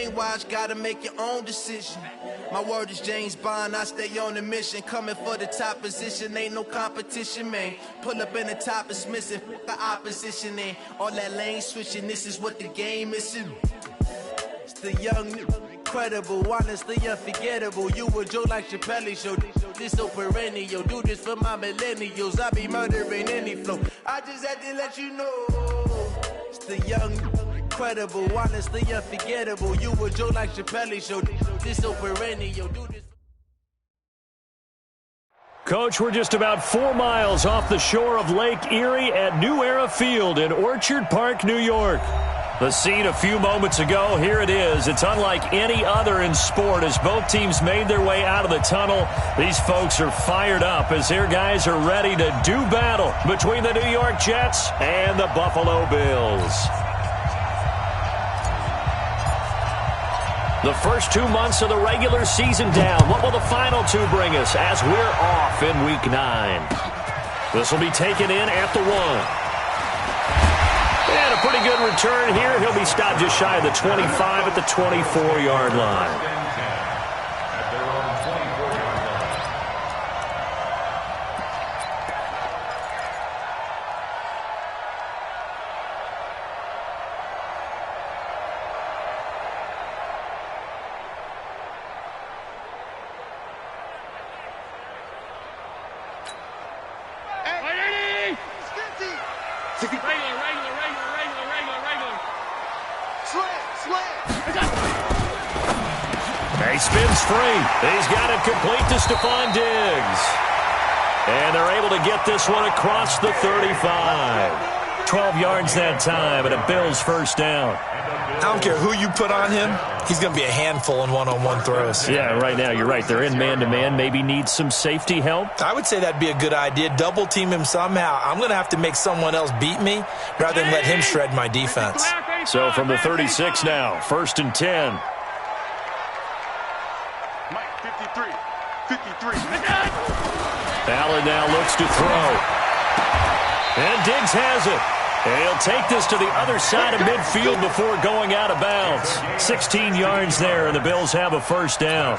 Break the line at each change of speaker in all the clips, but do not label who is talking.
brainwashed, gotta make your own decision. My word is James Bond, I stay on a mission. Coming for the top position, ain't no competition, man. Pull up in the top is missing, the opposition in. All that lane switching, this is what the game is. It's the young, incredible, honestly unforgettable. You a Joe like Chappelle show, this so perennial. Do this for my millennials, I be murdering any flow. I just had to let you know. It's the young, incredible, honestly unforgettable. You a Joe like Chappelle show, this so perennial. Do this.
Coach, we're just about 4 miles off the shore of Lake Erie at New Era Field in Orchard Park, New York. The scene a few moments ago, here it is. It's unlike any other in sport as both teams made their way out of the tunnel. These folks are fired up as their guys are ready to do battle between the New York Jets and the Buffalo Bills. The first 2 months of the regular season down. What will the final 2 bring us as we're off in Week 9? This will be taken in at the 1. And a pretty good return here. He'll be stopped just shy of the 25 at the 24-yard line. He spins free. He's got it complete to Stephon Diggs. And they're able to get this one across the 35. 12 yards that time and a Bills first down.
I don't care who you put on him. He's going to be a handful in one-on-one throws.
Yeah, right now, you're right. They're in man-to-man. Maybe need some safety help.
I would say that'd be a good idea. Double team him somehow. I'm going to have to make someone else beat me rather than let him shred my defense.
So from the 36 now, 1st and 10.
53.
Allen now looks to throw. And Diggs has it. And he'll take this to the other side of midfield before going out of bounds. 16 yards there, and the Bills have a first down.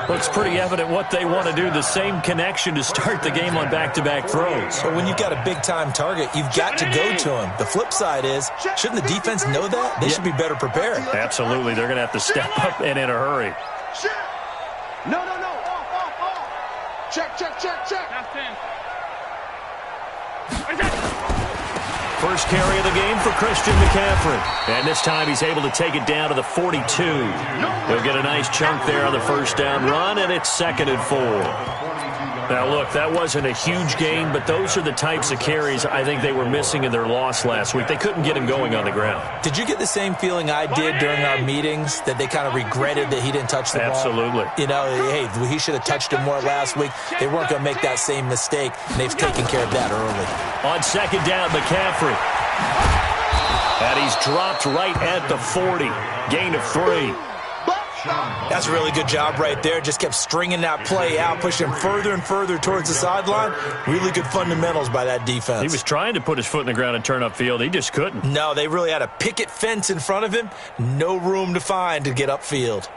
Looks pretty evident what they want to do. The same connection to start the game on back-to-back throws.
But when you've got a big-time target, you've got to go to him. The flip side is, shouldn't the defense know that? They should be better prepared.
Absolutely. They're going to have to step up and in a hurry.
No. Check.
First carry of the game for Christian McCaffrey. And this time he's able to take it down to the 42. He'll get a nice chunk there on the first down run, and it's 2nd and 4. Now, look, that wasn't a huge gain, but those are the types of carries I think they were missing in their loss last week. They couldn't get him going on the ground.
Did you get the same feeling I did during our meetings, that they kind of regretted that he didn't touch the ball?
Absolutely.
You know, hey, he should have touched it more last week. They weren't going to make that same mistake, and they've taken care of that early.
On 2nd down, McCaffrey. And he's dropped right at the 40. Gain of 3.
That's a really good job right there. Just kept stringing that play out, pushing further and further towards the sideline. Really good fundamentals by that defense.
He was trying to put his foot in the ground and turn upfield. He just couldn't.
No, they really had a picket fence in front of him. No room to find to get upfield.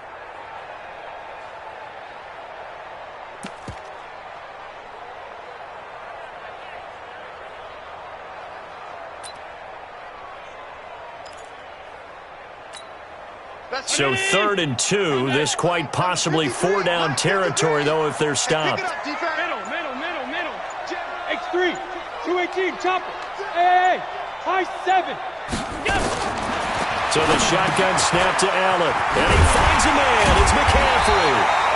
So 3rd and 2. This quite possibly 4-down territory, though, if they're stopped.
Middle. X3, 218, chopper. Hey, high 7.
So the shotgun snap to Allen. And he finds a man. It's McCaffrey.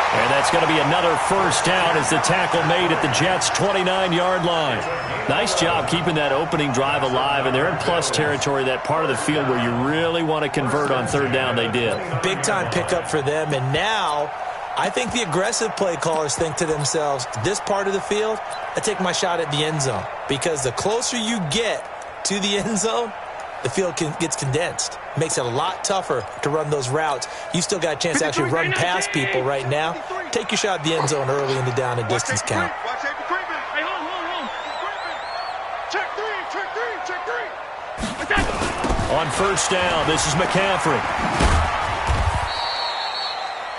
And that's going to be another first down as the tackle made at the Jets' 29-yard line. Nice job keeping that opening drive alive, and they're in plus territory, that part of the field where you really want to convert on 3rd down. They did.
Big-time pickup for them, and now I think the aggressive play callers think to themselves, this part of the field, I take my shot at the end zone, because the closer you get to the end zone, the field gets condensed. Makes it a lot tougher to run those routes. You still got a chance to actually run past people right now. Take your shot at the end zone early in the down and distance count.
On 1st down, this is McCaffrey.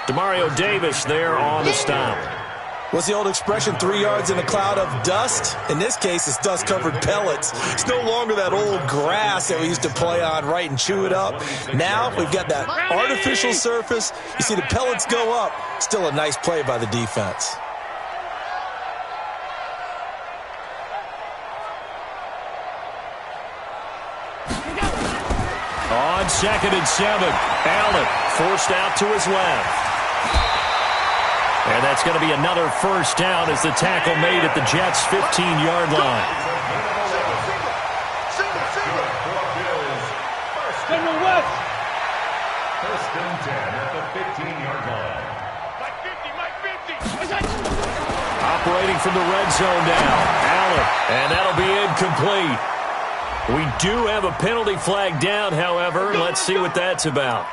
Demario Davis there on the stop.
What's the old expression, 3 yards in a cloud of dust? In this case, it's dust-covered pellets. It's no longer that old grass that we used to play on, right, and chew it up. Now we've got that artificial surface. You see the pellets go up. Still a nice play by the defense.
On 2nd and 7, Allen forced out to his left. And that's going to be another first down as the tackle made at the Jets' 15-yard line.
First and 10 at the 15-yard line.
Mike 50, Mike 50.
Operating from the red zone now, Allen, and that'll be incomplete. We do have a penalty flag down, however. Let's see what that's about.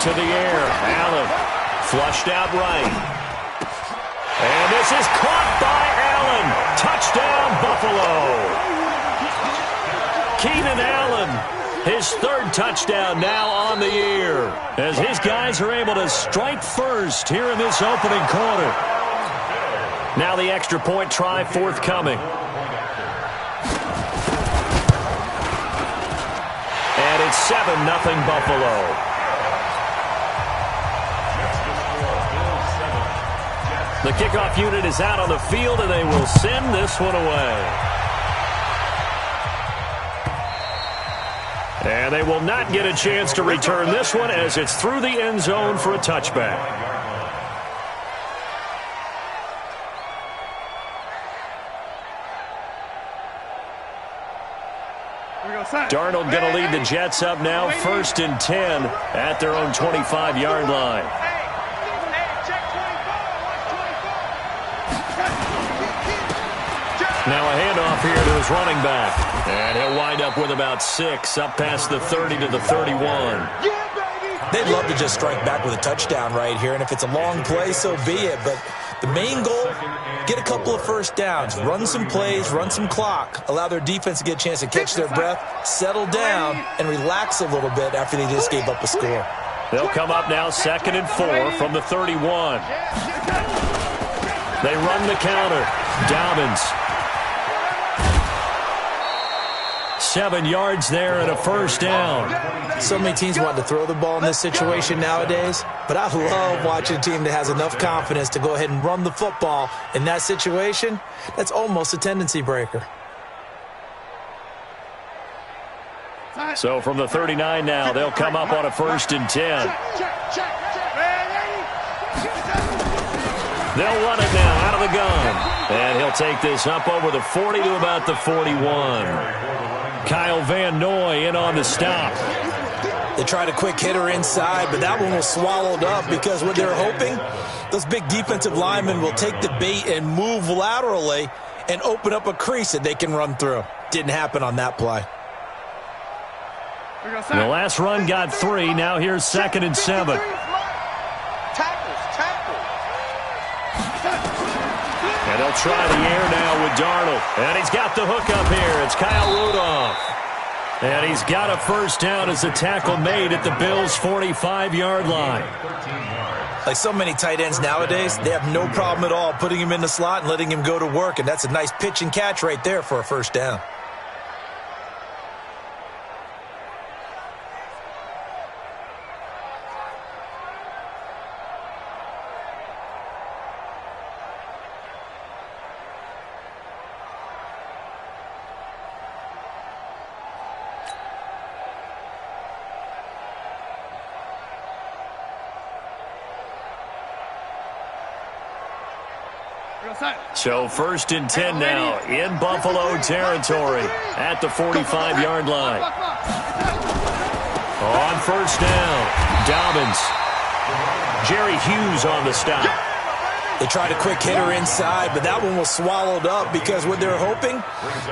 To the air, Allen flushed out right. And this is caught by Allen. Touchdown, Buffalo. Keenan Allen, his 3rd touchdown now on the year, as his guys are able to strike first here in this opening quarter. Now the extra point try forthcoming. And it's 7-0 Buffalo. The kickoff unit is out on the field, and they will send this one away. And they will not get a chance to return this one as it's through the end zone for a touchback. Darnold going to lead the Jets up now, 1st and 10 at their own 25-yard line. Now a handoff here to his running back. And he'll wind up with about 6, up past the 30 to the 31.
They'd love to just strike back with a touchdown right here, and if it's a long play, so be it. But the main goal, get a couple of first downs, run some plays, run some clock, allow their defense to get a chance to catch their breath, settle down, and relax a little bit after they just gave up a score.
They'll come up now 2nd and 4 from the 31. They run the counter. Dobbins. 7 yards there and a first down.
So many teams want to throw the ball in this situation nowadays, but I love watching a team that has enough confidence to go ahead and run the football in that situation. That's almost a tendency breaker.
So from the 39 now, they'll come up on a 1st and 10. They'll run it now out of the gun. And he'll take this up over the 40 to about the 41. Kyle Van Noy in on the stop.
They tried a quick hitter inside, but that one was swallowed up because what they're hoping, those big defensive linemen will take the bait and move laterally and open up a crease that they can run through. Didn't happen on that play.
The last run got 3. Now here's 2nd and 7. And they'll try the air now with Darnold. And he's got the hook up here. It's Kyle Rudolph. And he's got a first down as the tackle made at the Bills' 45-yard line.
Like so many tight ends nowadays, they have no problem at all putting him in the slot and letting him go to work. And that's a nice pitch and catch right there for a first down.
So 1st and 10 now in Buffalo territory at the 45-yard line. On first down, Dobbins. Jerry Hughes on the stop.
They tried a quick hitter inside, but that one was swallowed up because what they're hoping,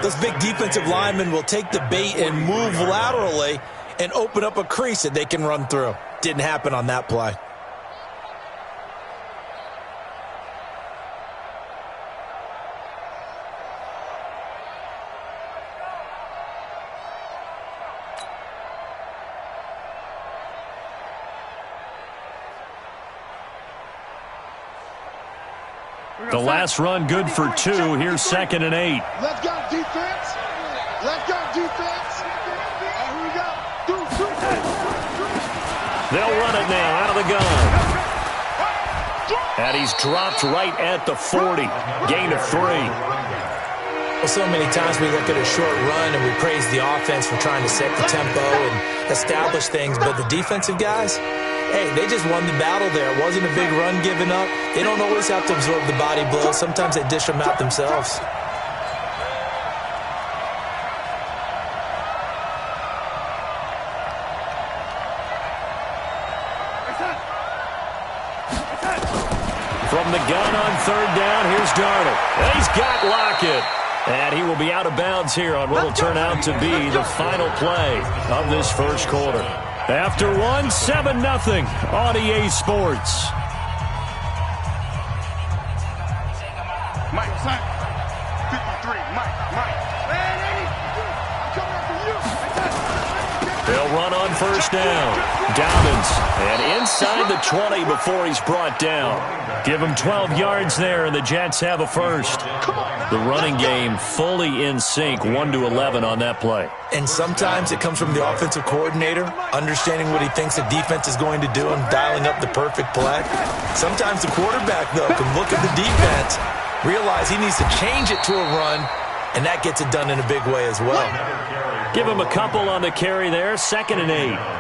those big defensive linemen will take the bait and move laterally and open up a crease that they can run through. Didn't happen on that play.
The last run good for 2. Here's 2nd and 8.
Let's go defense. Let's go defense. And here we go.
They'll run it now out of the gun. And he's dropped right at the 40. Gain of 3.
Well, so many times we look at a short run and we praise the offense for trying to set the tempo and establish things, but the defensive guys, hey, they just won the battle there. It wasn't a big run given up. They don't always have to absorb the body blows. Sometimes they dish them out themselves.
From the gun on 3rd down, here's Darnold. And he's got Lockett. And he will be out of bounds here on what will turn out to be the final play of this first quarter. After 1, 7-0 on EA Sports.
Mike, son. 53, Mike. Man, I'm coming after you.
They'll run on 1st down. Dobbins, and inside the 20 before he's brought down. Give him 12 yards there, and the Jets have a first. The running game fully in sync, 1-11 on that play.
And sometimes it comes from the offensive coordinator, understanding what he thinks the defense is going to do and dialing up the perfect play. Sometimes the quarterback, though, can look at the defense, realize he needs to change it to a run, and that gets it done in a big way as well.
Give him a couple on the carry there, 2nd and 8.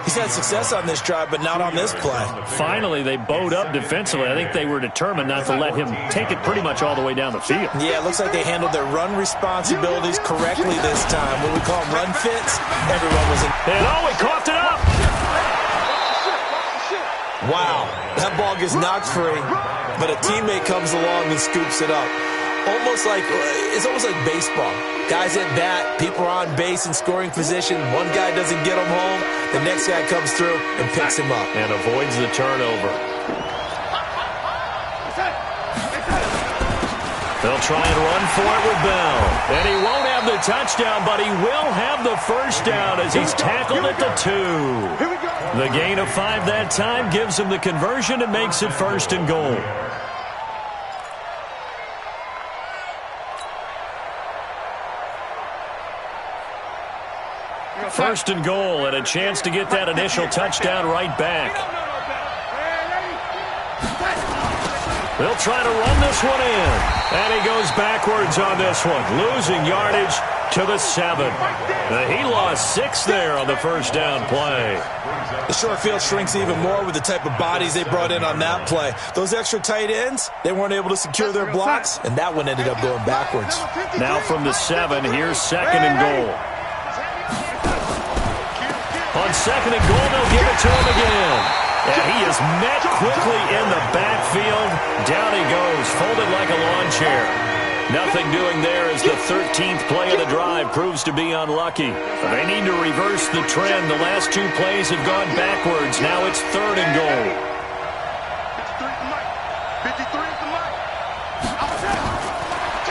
He's had success on this drive, but not on this play.
Finally, they bowed up defensively. I think they were determined not to let him take it pretty much all the way down the field.
Yeah, it looks like they handled their run responsibilities correctly this time. What we call run fits, everyone was in.
And he coughed it up.
Wow, that ball gets knocked free, but a teammate comes along and scoops it up. It's almost like baseball. Guys at bat, people are on base in scoring position. One guy doesn't get him home. The next guy comes through and picks him up.
And avoids the turnover. They'll try and run for it with Bell. And he won't have the touchdown, but he will have the first down as he's tackled at the 2. The gain of 5 that time gives him the conversion and makes it 1st and goal. First and goal, and a chance to get that initial touchdown right back. They'll try to run this one in. And he goes backwards on this one, losing yardage to the 7. He lost 6 there on the first down play.
The short field shrinks even more with the type of bodies they brought in on that play. Those extra tight ends, they weren't able to secure their blocks, and that one ended up going backwards.
Now from the 7, here's 2nd and goal. On 2nd and goal, they'll give it to him again. And he is met quickly in the backfield. Down he goes, folded like a lawn chair. Nothing doing there as the 13th play of the drive proves to be unlucky. They need to reverse the trend. The last 2 plays have gone backwards. Now it's 3rd and goal.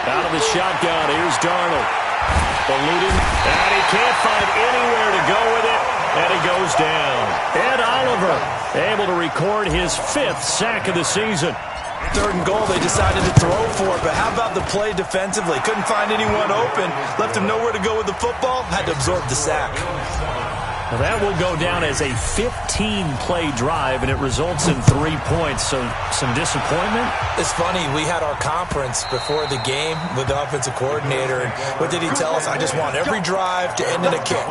Out of the shotgun, here's Darnold. Eluding, and he can't find anywhere to go with it. And he goes down. Ed Oliver able to record his 5th sack of the season.
3rd and goal, they decided to throw for it, but how about the play defensively? Couldn't find anyone open, left him nowhere to go with the football, had to absorb the sack.
Well, that will go down as a 15-play drive, and it results in 3 points, so some disappointment.
It's funny, we had our conference before the game with the offensive coordinator, and what did he tell us? I just want every drive to end in a kick,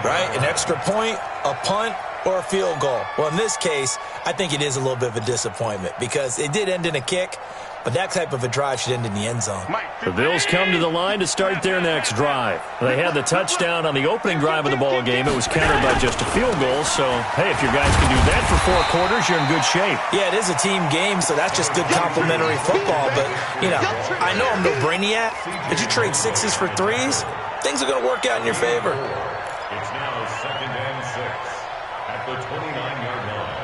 right? An extra point, a punt, or a field goal. Well, in this case, I think it is a little bit of a disappointment because it did end in a kick, but that type of a drive should end in the end zone.
The Bills come to the line to start their next drive. They had the touchdown on the opening drive of the ball game. It was countered by just a field goal. So, hey, if your guys can do that for 4 quarters, you're in good shape.
Yeah, it is a team game, so that's just good complimentary football. But, you know, I know I'm no brainiac, but you trade 6s for 3s, things are going to work out in your favor.
It's now 2nd and 6 at the 29-yard line.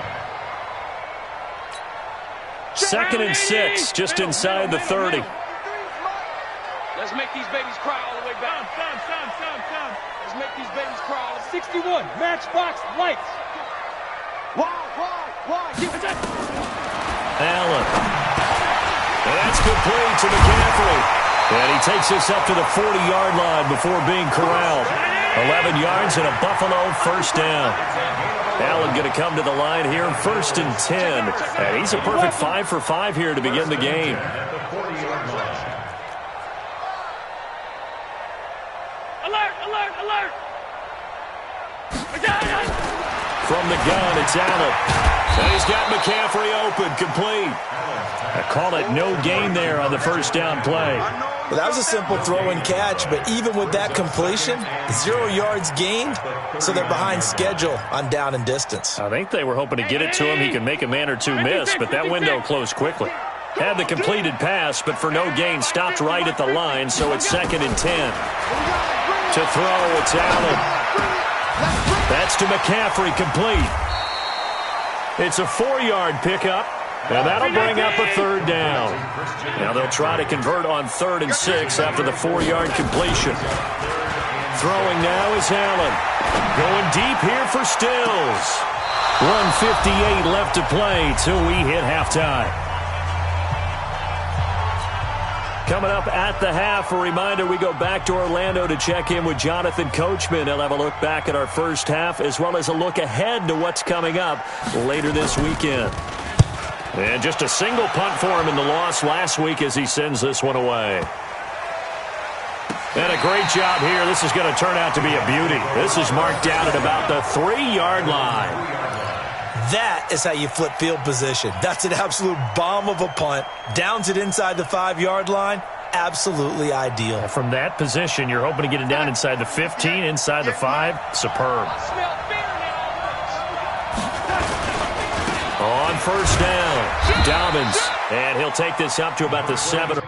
2nd and 6, just inside the 30.
Let's make these babies cry all the way back. Let's make these babies cry all the way back. 61, matchbox lights. Why? Give it to
Allen. And that's complete to McCaffrey. And he takes this up to the 40-yard line before being corralled. 11 yards and a Buffalo first down. Allen going to come to the line here, 1st and 10. And he's a perfect 5 for 5 here to begin the game.
Alert!
From the gun, it's Allen. And he's got McCaffrey open, complete. I call it no gain there on the first down play.
Well, that was a simple throw and catch, but even with that completion, 0 yards gained, so they're behind schedule on down and distance.
I think they were hoping to get it to him. He could make a man or two miss, but that window closed quickly. Had the completed pass, but for no gain, stopped right at the line, so it's 2nd and 10. To throw, it's Allen. That's to McCaffrey, complete. It's a 4-yard pickup. And that'll bring up a 3rd down. Now they'll try to convert on 3rd and 6 after the 4-yard completion. Throwing now is Allen. Going deep here for Stills. 1:58 left to play till we hit halftime. Coming up at the half, a reminder, we go back to Orlando to check in with Jonathan Coachman. He'll have a look back at our first half as well as a look ahead to what's coming up later this weekend. And just a single punt for him in the loss last week as he sends this one away. And a great job here. This is going to turn out to be a beauty. This is marked down at about the 3-yard line.
That is how you flip field position. That's an absolute bomb of a punt. Downs it inside the 5-yard line. Absolutely ideal.
From that position, you're hoping to get it down inside the 15, inside the 5. Superb. On first down, Dobbins. And he'll take this up to about the 7.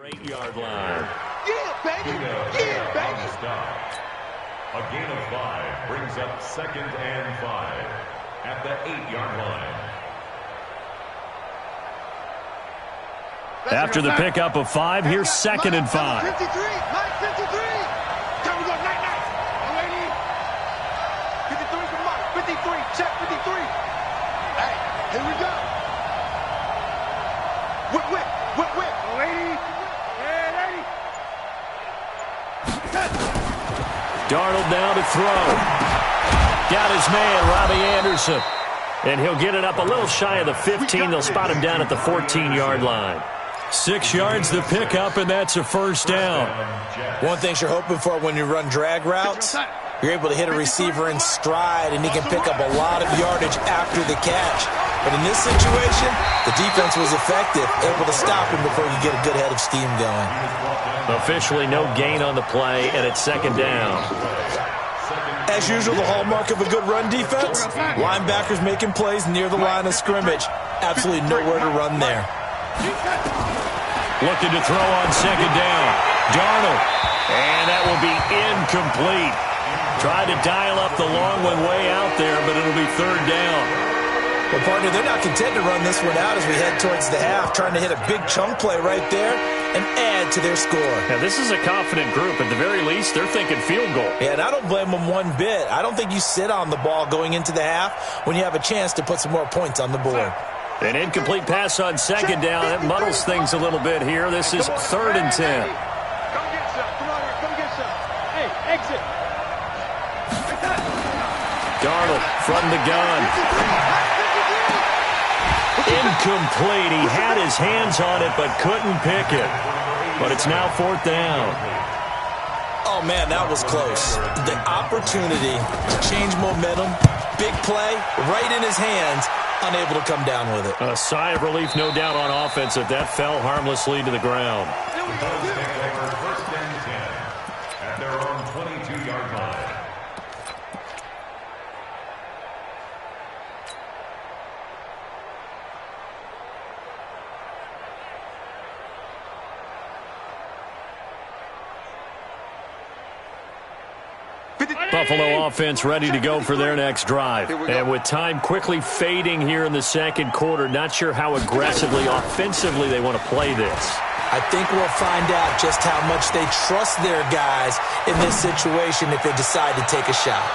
8-yard line.
Yeah, baby. Yeah, baby.
Stop. A gain of 5 brings up 2nd and 5 at the 8-yard line.
After the pickup of 5, here's 2nd and 5.
53. 53. Time to go. Night. Lady. 53 for Mike. 53. Check 53. Hey, here we go. Whip. Lady. Yeah, lady.
Darnold now to throw. Got his man, Robbie Anderson. And he'll get it up a little shy of the 15. They'll spot him down at the 14-yard line. 6 yards the pickup, and that's a first down.
One thing you're hoping for when you run drag routes, you're able to hit a receiver in stride, and he can pick up a lot of yardage after the catch. But in this situation, the defense was effective, able to stop him before you get a good head of steam going.
Officially no gain on the play, and it's 2nd down.
As usual, the hallmark of a good run defense, linebackers making plays near the line of scrimmage. Absolutely nowhere to run there.
Looking to throw on 2nd down. Darnold. And that will be incomplete. Tried to dial up the long one way out there, but it'll be 3rd down.
Well, partner, they're not content to run this one out as we head towards the half, trying to hit a big chunk play right there and add to their score.
Now, this is a confident group. At the very least, they're thinking field goal.
Yeah, and I don't blame them one bit. I don't think you sit on the ball going into the half when you have a chance to put some more points on the board.
An incomplete pass on 2nd down. That muddles things a little bit here. This is 3rd and 10.
Come get some. Come on here. Come get some. Hey, exit.
Darnold from the gun. Incomplete. He had his hands on it but couldn't pick it. But it's now 4th down.
Oh, man, that was close. The opportunity to change momentum, big play, right in his hands, unable to come down with it.
A sigh of relief, no doubt, on offense if that fell harmlessly to the ground.
First and 10 at their own 22-yard line.
Buffalo offense ready to go for their next drive. And with time quickly fading here in the 2nd quarter, not sure how aggressively, offensively they want to play this.
I think we'll find out just how much they trust their guys in this situation if they decide to take a shot.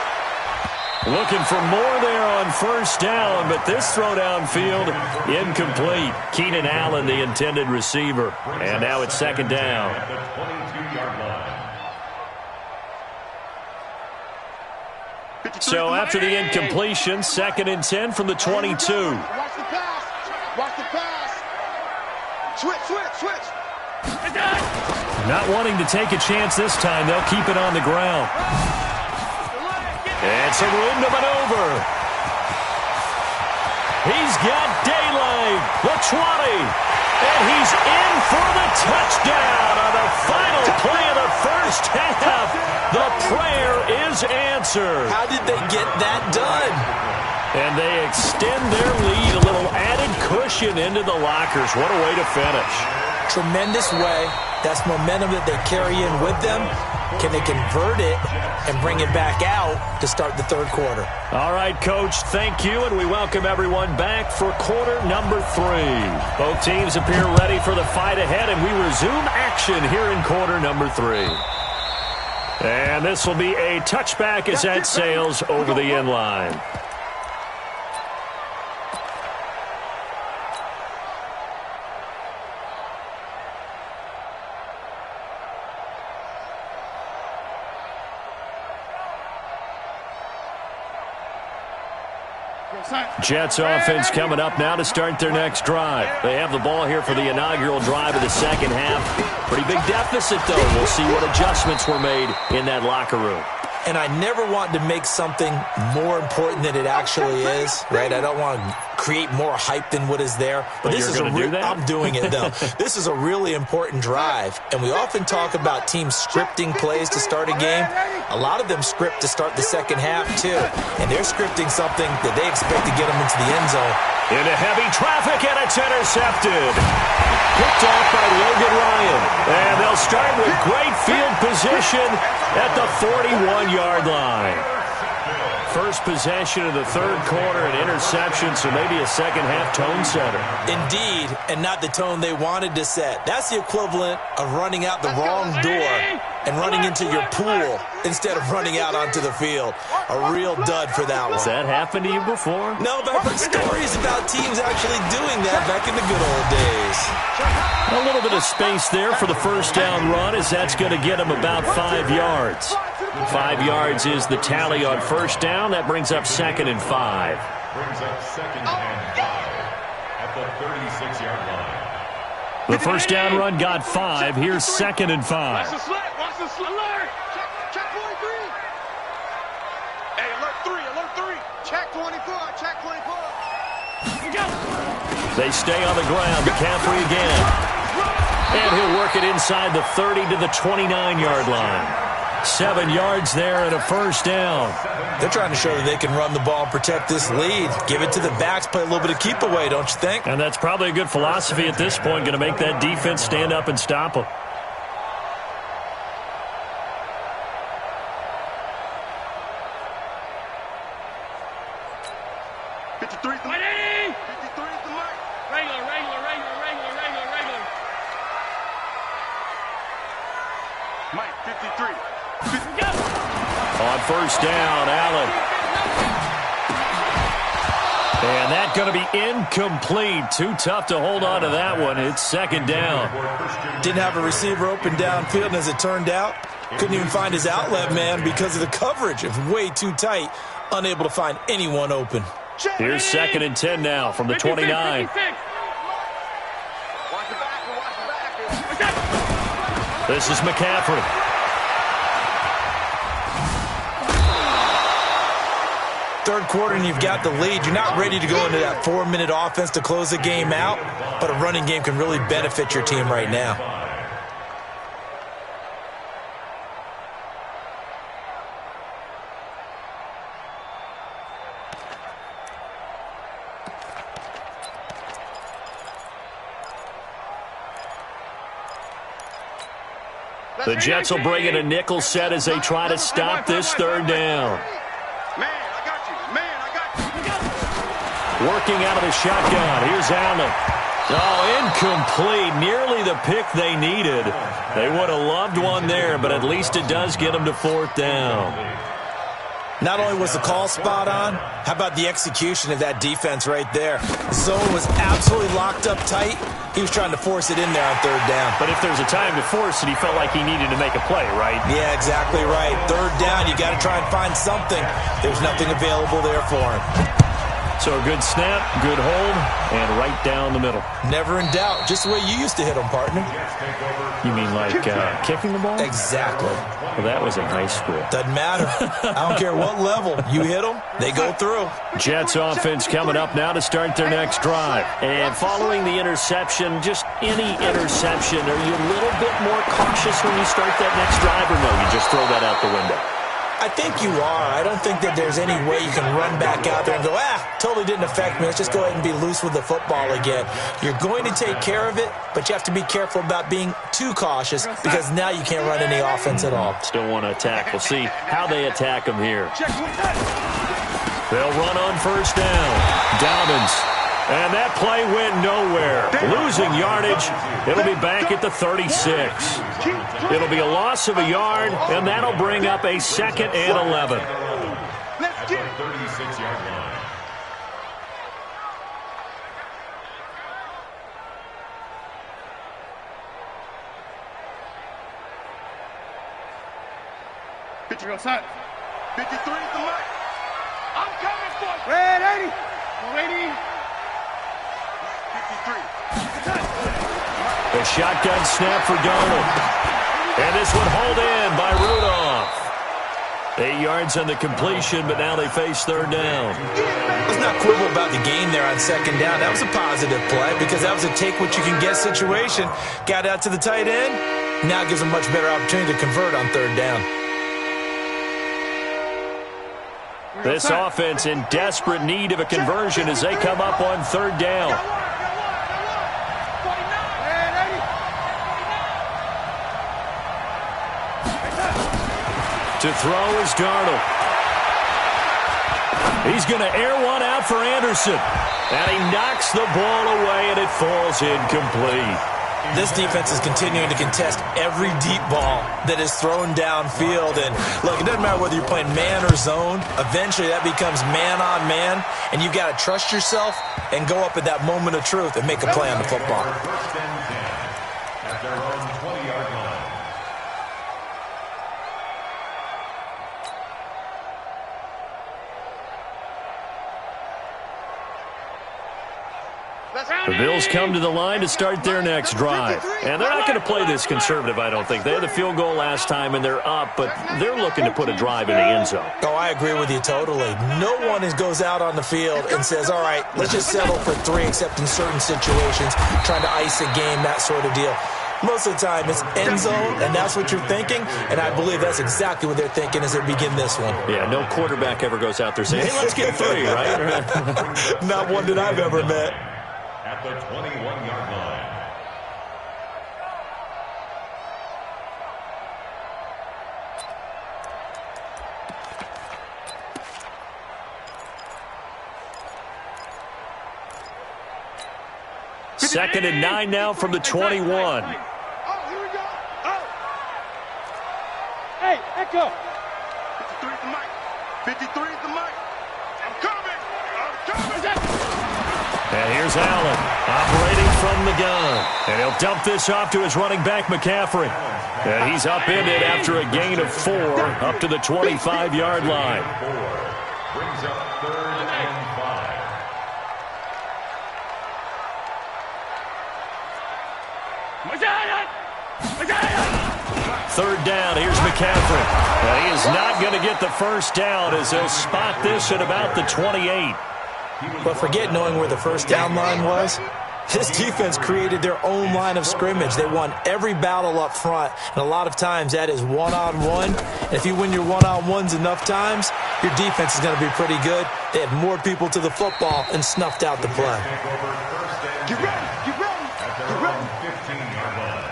Looking for more there on 1st down, but this throw downfield, incomplete. Keenan Allen, the intended receiver. And now it's 2nd down.
At the 22-yard line.
So after the incompletion, 2nd and 10 from the 22.
Watch the pass. Watch the pass. Switch.
Not wanting to take a chance this time, they'll keep it on the ground. And some room to maneuver. He's got daylight. The 20. And he's in for the touchdown on the final play of the first half. The prayer is answered.
How did they get that done?
And they extend their lead, a little added cushion into the lockers. What a way to finish.
Tremendous way. That's momentum that they carry in with them. Can they convert it and bring it back out to start the 3rd quarter?
All right, Coach, thank you, and we welcome everyone back for quarter number 3. Both teams appear ready for the fight ahead, and we resume action here in quarter number 3. And this will be a touchback as that sails over the end line. Jets offense coming up now to start their next drive. They have the ball here for the inaugural drive of the 2nd half. Pretty big deficit, though. We'll see what adjustments were made in that locker room.
and I never want to make something more important than it actually is, right? I don't want to create more hype than what is there. But this is I'm doing it, though. This is a really important drive, and we often talk about teams scripting plays to start a game. A lot of them script to start the second half, too, and they're scripting something that they expect to get them into the end zone.
Into heavy traffic, and it's intercepted. Picked off by Logan Ryan. And they'll start with great field position at the 41-yard line. First possession of the third quarter, an interception, so maybe a second-half tone setter.
Indeed, and not the tone they wanted to set. That's the equivalent of running out the wrong door and running into your pool instead of running out onto the field. A real dud for that one.
Has that happened to you before?
No, but I've heard stories about teams actually doing that back in the good old days.
A little bit of space there for the first down run, as that's going to get them about 5 yards. 5 yards is the tally on first down. That brings up 2nd and 5.
Brings up 2nd and 5 at the 36-yard line.
The first down run got 5. Here's 2nd and 5.
Watch the slant. Watch the slant. Alert.
Check 23. Hey, alert 3. Check 24. Check 24.
They stay on the ground. McCaffrey again. And he'll work it inside the 30 to the 29-yard line. 7 yards there and a first down.
They're trying to show that they can run the ball and protect this lead. Give it to the backs, play a little bit of keep away, don't you think?
And that's probably a good philosophy at this point, going to make that defense stand up and stop them.
Mike, 53.
On first down, Allen. And that's going to be incomplete. Too tough to hold on to that one. It's 2nd down.
Didn't have a receiver open downfield, and as it turned out, couldn't even find his outlet man because of the coverage. It was way too tight, unable to find anyone open.
Here's 2nd and 10 now from the 29. This is McCaffrey.
Third quarter and you've got the lead. You're not ready to go into that 4-minute offense to close the game out, but a running game can really benefit your team right now.
The Jets will bring in a nickel set as they try to stop this third down. Working out of the shotgun. Here's Allen. Oh, incomplete. Nearly the pick they needed. They would have loved one there, but at least it does get them to 4th down.
Not only was the call spot on, how about the execution of that defense right there? Zone was absolutely locked up tight. He was trying to force it in there on 3rd down.
But if there's a time to force it, he felt like he needed to make a play, right?
Yeah, exactly right. 3rd down, you got to try and find something. There's nothing available there for him.
So a good snap, good hold, and right down the middle.
Never in doubt. Just the way you used to hit them, partner.
You mean like kicking the ball?
Exactly.
Well, that was in high school.
Doesn't matter. I don't care what level. You hit them, they go through.
Jets offense coming up now to start their next drive. And following the interception, just any interception, are you a little bit more cautious when you start that next drive, or no, you just throw that out the window?
I think you are. I don't think that there's any way you can run back out there and go, totally didn't affect me. Let's just go ahead and be loose with the football again. You're going to take care of it, but you have to be careful about being too cautious because now you can't run any offense at all.
Still want to attack. We'll see how they attack them here. They'll run on first down. Dobbins. And that play went nowhere. Losing yardage. It'll be back at the 36. It'll be a loss of a yard, and that'll bring up a 2nd and 11.
At the 36-yard line.
Picture outside. 53 is the mark. I'm coming for you. Red 80. Waiting. 53.
The shotgun snap for Donald. And this one hauled in by Rudolph. 8 yards on the completion, but now they face third down.
Let's not quibble about the gain there on second down. That was a positive play because that was a take-what-you-can-get situation. Got out to the tight end. Now gives a much better opportunity to convert on third down.
This offense in desperate need of a conversion as they come up on third down. To throw is Darnold. He's going to air one out for Anderson. And he knocks the ball away, and it falls incomplete.
This defense is continuing to contest every deep ball that is thrown downfield. And, look, it doesn't matter whether you're playing man or zone. Eventually, that becomes man-on-man, and you've got to trust yourself and go up at that moment of truth and make a play on the football.
First and 10 at their own 20-yard line.
The Bills come to the line to start their next drive. And they're not going to play this conservative, I don't think. They had the field goal last time, and they're up, but they're looking to put a drive in the end zone.
Oh, I agree with you totally. No one goes out on the field and says, all right, let's just settle for 3, except in certain situations, trying to ice a game, that sort of deal. Most of the time, it's end zone, and that's what you're thinking, and I believe that's exactly what they're thinking as they begin this one.
Yeah, no quarterback ever goes out there saying, hey, let's get 3, right?
Not one that I've ever met.
At the 21-yard line.
Second and 9 now from the 21.
Oh, here we go. Oh.
Hey, Echo.
53 is the mic. 53 is the mic. I'm coming. I'm coming.
And here's Allen operating from the gun. And he'll dump this off to his running back, McCaffrey. And he's upended after a gain of 4 up to the 25-yard line.
Brings up third and 5.
Third down, here's McCaffrey. And he is not going to get the first down as they'll spot this at about the 28.
But forget knowing where the first down line was. This defense created their own line of scrimmage. They won every battle up front, and a lot of times that is one-on-one. And if you win your one-on-ones enough times, your defense is going to be pretty good. They had more people to the football and snuffed out the play.
Get ready. Get ready. Get ready.
15-yard line.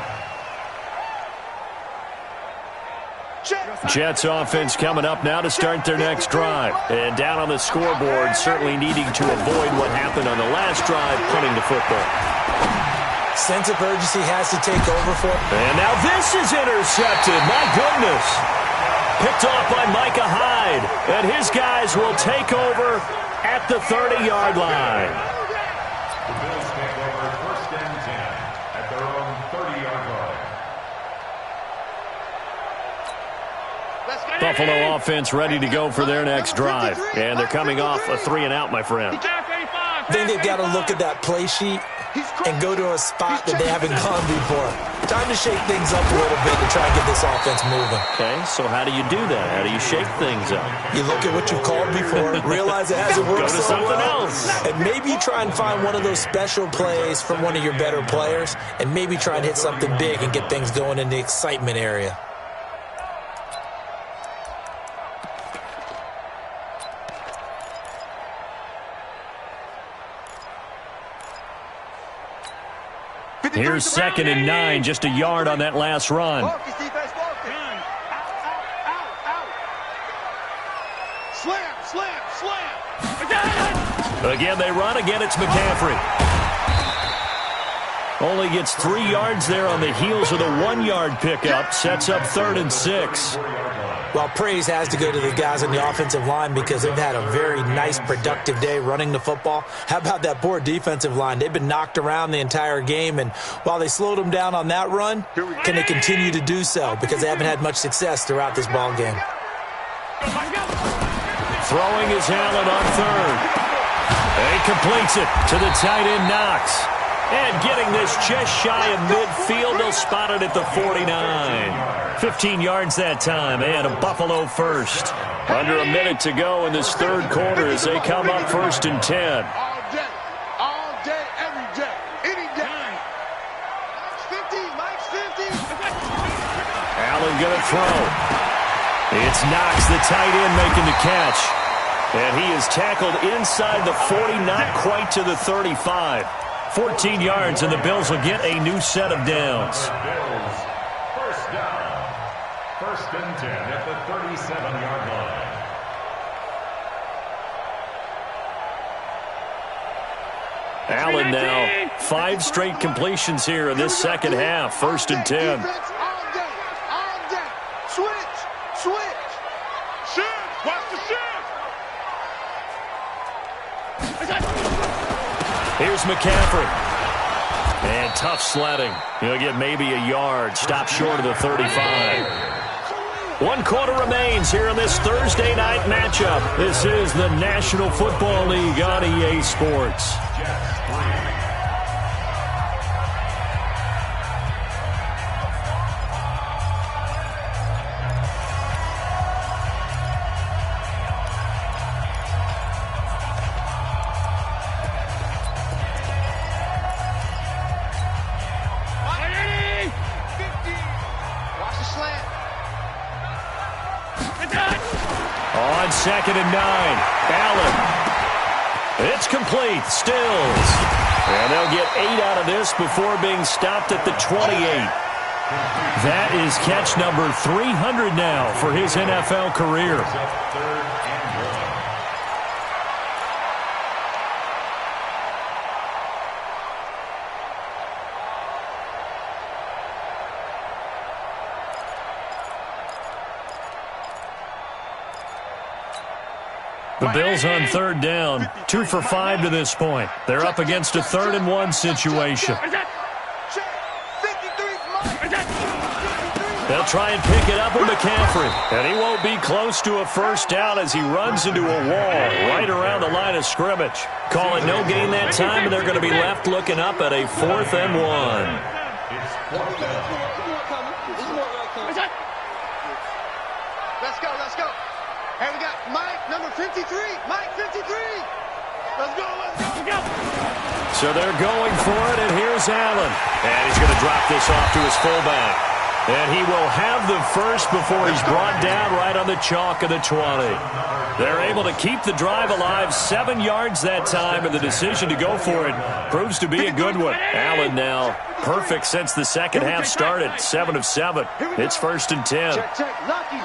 Jets offense coming up now to start their next drive. And down on the scoreboard, certainly needing to avoid what happened on the last drive, punting the football.
Sense of urgency has to take over for it.
And now this is intercepted. My goodness. Picked off by Micah Hyde. And his guys will take over at the 30-yard line.
The Bills take over first and 10 at their own 30-yard line.
Buffalo offense ready to go for their next drive. And they're coming off a 3-and-out, my friend.
I think they've got to look at that play sheet and go to a spot that they haven't gone before. Time to shake things up a little bit to try and get this offense moving.
Okay, so how do you do that? How do you shake things up?
You look at what you've called before, realize it hasn't worked
Go to
so
something
well,
else.
and maybe try and find one of those special plays from one of your better players, and maybe try and hit something big and get things going in the excitement area.
Here's second and 9, just a yard on that last run.
Focus, defense, focus. Slam, slam, slam.
Again, they run. Again, it's McCaffrey. Only gets 3 yards there on the heels of the 1-yard pickup. Sets up 3rd and 6.
Well, praise has to go to the guys on the offensive line because they've had a very nice, productive day running the football. How about that poor defensive line? They've been knocked around the entire game, and while they slowed them down on that run, can they continue to do so? Because they haven't had much success throughout this ball game.
Throwing his Allen on 3rd. And he completes it to the tight end, Knox. And getting this just shy of midfield, they'll spot it at the 49. 15 yards that time, and a Buffalo first. Under a minute to go in this third quarter as they come up 1st and 10.
All day, every day, any day. 50, Mike's 50.
Allen gonna throw. It's Knox, the tight end, making the catch. And he is tackled inside the 40, not quite to the 35. 14 yards, and the Bills will get a new set of downs.
Bills, first down. 1st and 10 at the 37-yard line.
Allen now, 5 straight completions here in this second half. 1st and 10.
All day. Switch. Shift. Watch the shift.
Here's McCaffrey. And tough sledding. He'll get maybe a yard. Stop short of the 35. 1 quarter remains here in this Thursday night matchup. This is the National Football League on EA Sports. On 2nd and 9, Allen. It's complete. Stills. And they'll get 8 out of this before being stopped at the 28. That is catch number 300 now for his NFL career. The Bills on 3rd down, 2 for 5 to this point. They're up against a 3rd and 1 situation. They'll try and pick it up with McCaffrey. And he won't be close to a first down as he runs into a wall right around the line of scrimmage. Call it no gain that time, and they're going to be left looking up at a 4th and 1.
It's 4th down.
Let's go. Hey, we got Mike, number 53. Mike, 53. Let's go.
So they're going for it, and here's Allen. And he's going to drop this off to his fullback. And he will have the first before he's brought down right on the chalk of the 20. They're able to keep the drive alive, 7 yards that time, and the decision to go for it proves to be a good one. Allen now perfect since the second half started, 7 of 7. It's 1st and 10.
Check. Lucky.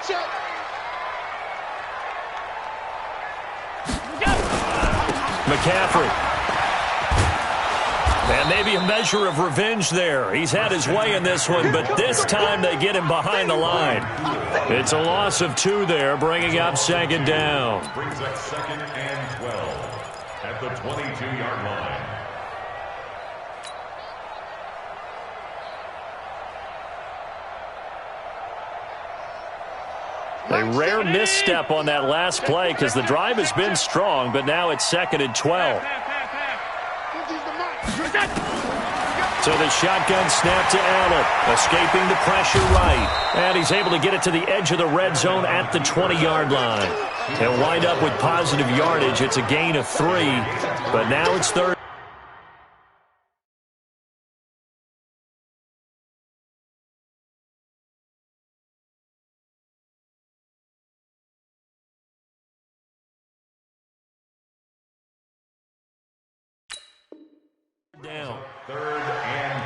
Check.
McCaffrey. And maybe a measure of revenge there. He's had his way in this one, but this time they get him behind the line. It's a loss of 2 there, bringing up 2nd down.
Brings up 2nd and 12 at the 22-yard line.
A rare misstep on that last play because the drive has been strong, but now it's 2nd and 12. So the shotgun snap to Allen, escaping the pressure right. And he's able to get it to the edge of the red zone at the 20-yard line. He'll wind up with positive yardage. It's a gain of 3, but now it's 3rd. Down.
3rd and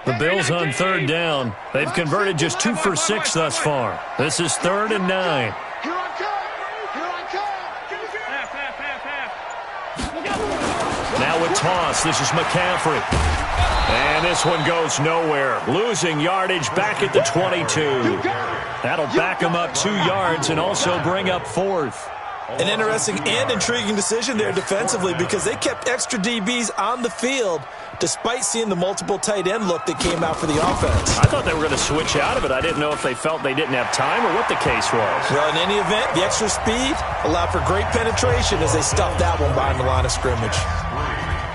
10.
The Bills on 3rd down. They've converted just 2 for 6 thus far. This is 3rd and 9.
Here I come.
Now with toss, this is McCaffrey. And this one goes nowhere. Losing yardage back at the 22. That'll back him up 2 yards and also bring up 4th.
An interesting and intriguing decision there defensively because they kept extra DBs on the field despite seeing the multiple tight end look that came out for the offense.
I thought they were going to switch out of it. I didn't know if they felt they didn't have time or what the case was.
Well, in any event, the extra speed allowed for great penetration as they stuffed that one behind the line of scrimmage.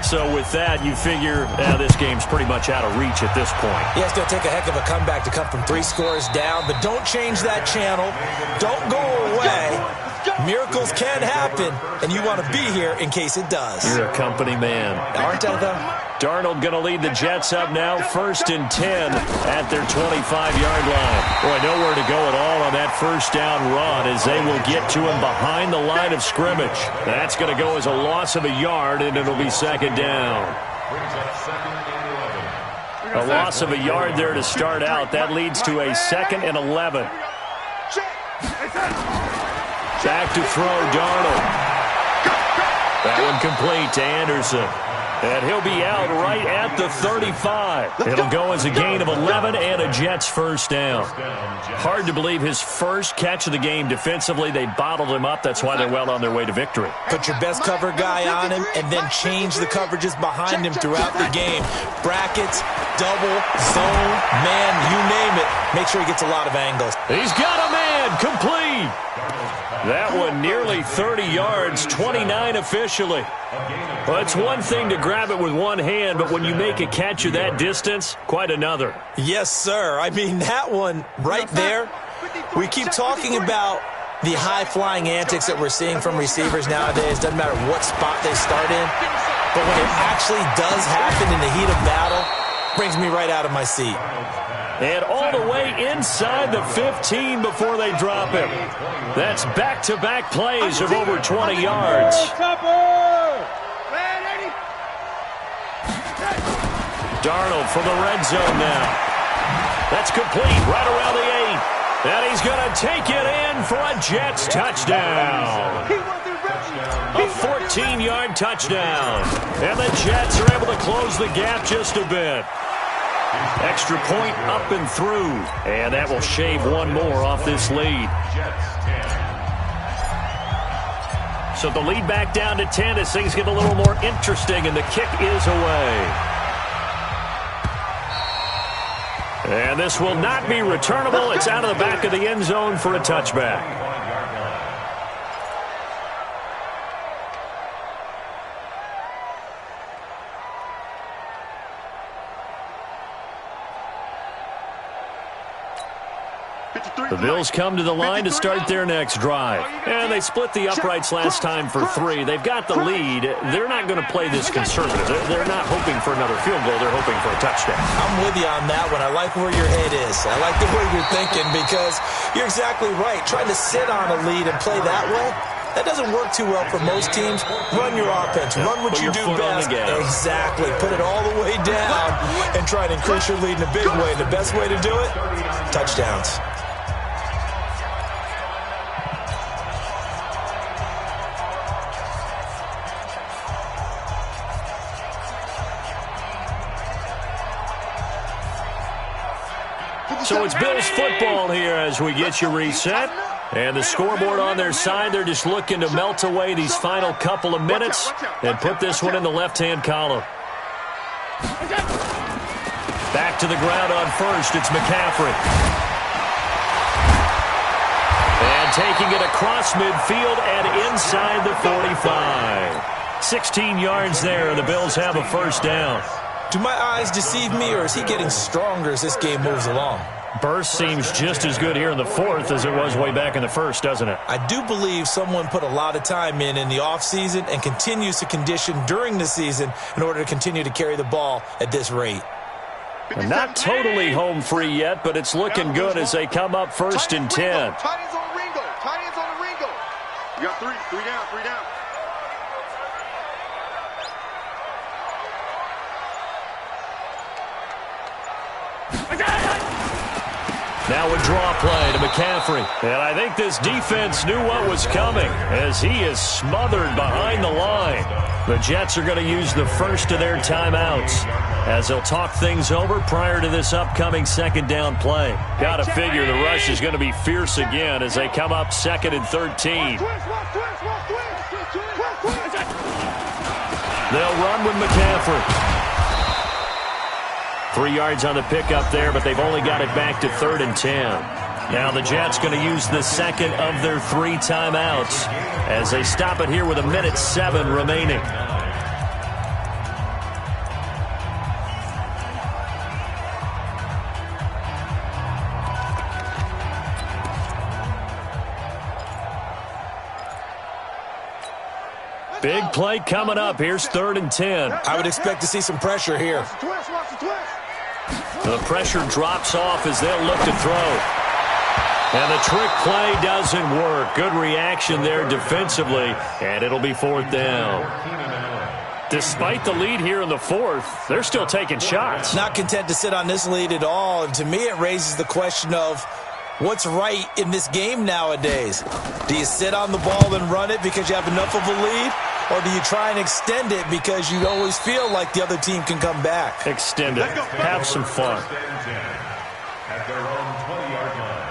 So with that, you figure this game's pretty much out of reach at this point.
Yeah, it's going to take a heck of a comeback to come from 3 scores down, but don't change that channel. Don't go away. Miracles can happen, and you want to be here in case it does.
You're a company man.
Aren't I, though?
Darnold going to lead the Jets up now, 1st and 10 at their 25-yard line. Boy, nowhere to go at all on that first down run as they will get to him behind the line of scrimmage. That's going to go as a loss of a yard, and it'll be 2nd down. A loss of a yard there to start out. That leads to a 2nd and 11. Back to throw, Darnold. That one complete to Anderson. And he'll be out right at the 35. It'll go as a gain of 11 and a Jets first down. Hard to believe his first catch of the game defensively. They bottled him up. That's why they're well on their way to victory.
Put your best cover guy on him and then change the coverages behind him throughout the game. Brackets, double, zone, man, you name it. Make sure he gets a lot of angles.
He's got a man. Complete. That one nearly 30 yards, 29 officially. Well, it's one thing to grab it with one hand, but when you make a catch of that distance, quite another.
Yes, sir. I mean, that one right there, we keep talking about the high-flying antics that we're seeing from receivers nowadays. Doesn't matter what spot they start in, but when it actually does happen in the heat of battle, brings me right out of my seat.
And all the way inside the 15 before they drop him. That's back-to-back plays of over 20 yards. Darnold for the red zone now. That's complete right around the 8. And he's going to take it in for a Jets touchdown. A 14-yard touchdown. And the Jets are able to close the gap just a bit. Extra point up and through. And that will shave one more off this lead. So the lead back down to 10 as things get a little more interesting, and the kick is away. And this will not be returnable. It's out of the back of the end zone for a touchback. The Bills come to the line to start their next drive. And they split the uprights last time for 3. They've got the lead. They're not going to play this conservative. They're not hoping for another field goal. They're hoping for a touchdown.
I'm with you on that one. I like where your head is. I like the way you're thinking because you're exactly right. Trying to sit on a lead and play that way, that doesn't work too well for most teams. Run your offense. Run what you do best. Exactly. Put it all the way down and try and increase your lead in a big way. The best way to do it, touchdowns.
So it's Bills football here as we get you reset. And the scoreboard on their side, they're just looking to melt away these final couple of minutes and put this one in the left-hand column. Back to the ground on first, it's McCaffrey. And taking it across midfield and inside the 45. 16 yards there, and the Bills have a first down.
Do my eyes deceive me, or is he getting stronger as this game moves along?
Burst seems just as good here in the 4th as it was way back in the 1st, doesn't it?
I do believe someone put a lot of time in the offseason and continues to condition during the season in order to continue to carry the ball at this rate.
And not totally home free yet, but it's looking good as they come up 1st and 10.
Tight ends on Ringo. Tight ends on the Ringo. You got 3. 3 down. 3 down.
Now a draw play to McCaffrey. And I think this defense knew what was coming as he is smothered behind the line. The Jets are going to use the first of their timeouts as they'll talk things over prior to this upcoming second down play. Got to figure the rush is going to be fierce again as they come up 2nd and 13. They'll run with McCaffrey. 3 yards on the pickup there, but they've only got it back to 3rd and 10. Now the Jets going to use the second of their 3 timeouts as they stop it here with 1:07 remaining. Big play coming up. Here's 3rd and 10.
I would expect to see some pressure here.
The pressure drops off as they'll look to throw. And the trick play doesn't work. Good reaction there defensively, and it'll be 4th down. Despite the lead here in the 4th, they're still taking shots.
Not content to sit on this lead at all, and to me it raises the question of what's right in this game nowadays. Do you sit on the ball and run it because you have enough of a lead? Or do you try and extend it because you always feel like the other team can come back?
Extend it. Have some fun.
At their own 20-yard line.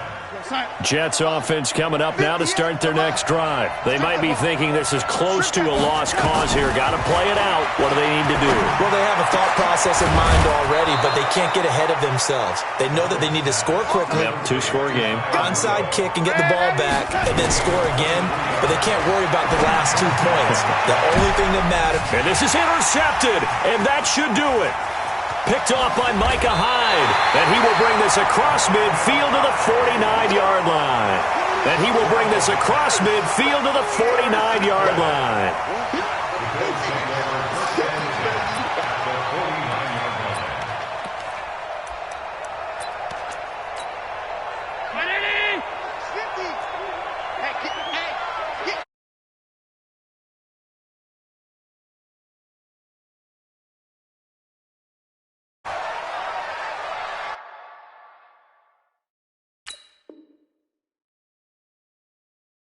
Jets offense coming up now to start their next drive. They might be thinking this is close to a lost cause here. Got to play it out. What do they need to do?
Well, they have a thought process in mind already, but they can't get ahead of themselves. They know that they need to score quickly.
Yep, 2-score game.
Onside kick and get the ball back and then score again, but they can't worry about the last 2 points. The only thing that matters.
And this is intercepted, and that should do it. Picked off by Micah Hyde, and he will bring this across midfield to the 49-yard line. And he will bring this across midfield to the 49-yard line.